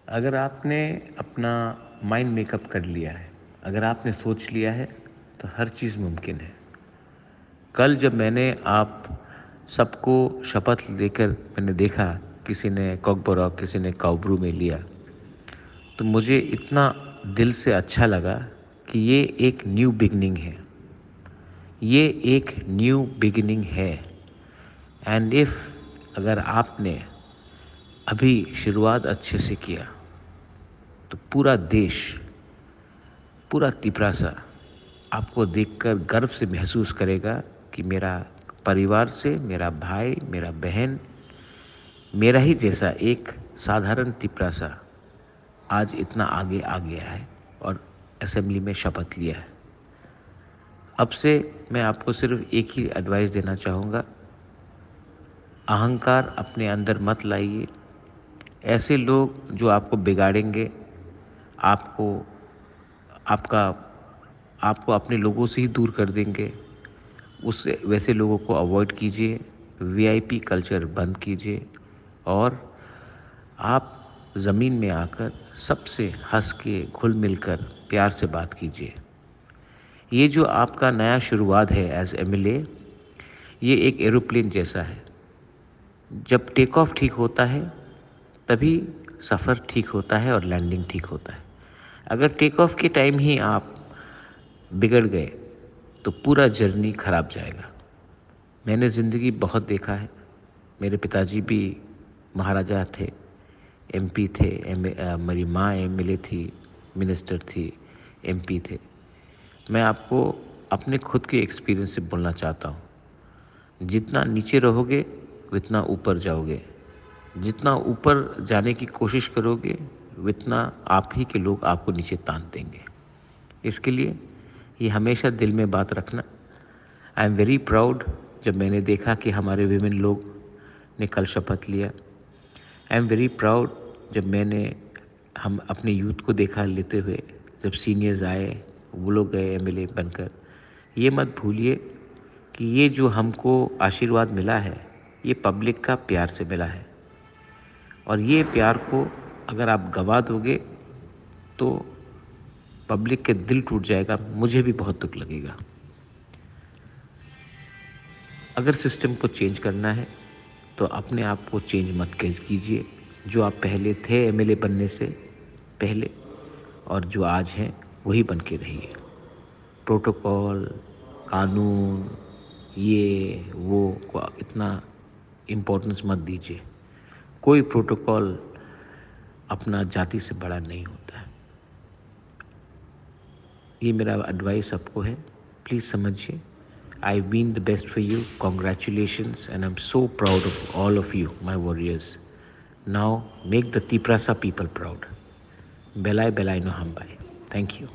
अगर आपने अपना माइंड मेकअप कर लिया है, अगर आपने सोच लिया है, तो हर चीज़ मुमकिन है। कल जब मैंने आप सबको शपथ लेकर मैंने देखा, किसी ने कॉकबोरॉक, किसी ने काउब्रू में लिया, तो मुझे इतना दिल से अच्छा लगा कि ये एक न्यू बिगिनिंग है। ये एक न्यू बिगिनिंग है। एंड इफ़ अगर आपने अभी शुरुआत अच्छे से किया, तो पूरा देश, पूरा तिपरासा आपको देखकर गर्व से महसूस करेगा कि मेरा परिवार से मेरा भाई, मेरा बहन, मेरा ही जैसा एक साधारण तिपरासा आज इतना आगे आ गया है और असेंबली में शपथ लिया है। अब से मैं आपको सिर्फ एक ही एडवाइस देना चाहूँगा, अहंकार अपने अंदर मत लाइए। ऐसे लोग जो आपको बिगाड़ेंगे, आपको आपका आपको अपने लोगों से ही दूर कर देंगे, उससे वैसे लोगों को अवॉइड कीजिए। वीआईपी कल्चर बंद कीजिए और आप ज़मीन में आकर सबसे हंस के घुल मिलकर प्यार से बात कीजिए। ये जो आपका नया शुरुआत है एज एमएलए, ये एक एरोप्लेन जैसा है। जब टेक ऑफ ठीक होता है, तभी सफ़र ठीक होता है और लैंडिंग ठीक होता है। अगर टेक ऑफ के टाइम ही आप बिगड़ गए, तो पूरा जर्नी खराब जाएगा। मैंने ज़िंदगी बहुत देखा है। मेरे पिताजी भी महाराजा थे, एमपी थे, मेरी माँ एमएलए थी, मिनिस्टर थी, एमपी थे। मैं आपको अपने खुद के एक्सपीरियंस से बोलना चाहता हूँ, जितना नीचे रहोगे उतना ऊपर जाओगे। जितना ऊपर जाने की कोशिश करोगे, उतना आप ही के लोग आपको नीचे तान देंगे। इसके लिए ये हमेशा दिल में बात रखना। आई एम वेरी प्राउड जब मैंने देखा कि हमारे विमेन लोग ने कल शपथ लिया। आई एम वेरी प्राउड जब मैंने हम अपने यूथ को देखा लेते हुए, जब सीनियर्स आए, वो लोग गए एमएलए बनकर। ये मत भूलिए कि ये जो हमको आशीर्वाद मिला है, ये पब्लिक का प्यार से मिला है। और ये प्यार को अगर आप गवा दोगे, तो पब्लिक के दिल टूट जाएगा, मुझे भी बहुत दुख लगेगा। अगर सिस्टम को चेंज करना है, तो अपने आप को चेंज मत कीजिए। जो आप पहले थे एमएलए बनने से पहले और जो आज हैं, वही बन के रहिए। प्रोटोकॉल, कानून, ये वो को इतना इम्पोर्टेंस मत दीजिए। कोई प्रोटोकॉल अपना जाति से बड़ा नहीं होता है। ये मेरा एडवाइस सबको है, प्लीज़ समझिए। I mean the best for you, congratulations, and I am so proud of all of you, my warriors. Now make the Tiprasa people proud. बेलाय बेलाय नो हम बाय। Thank you.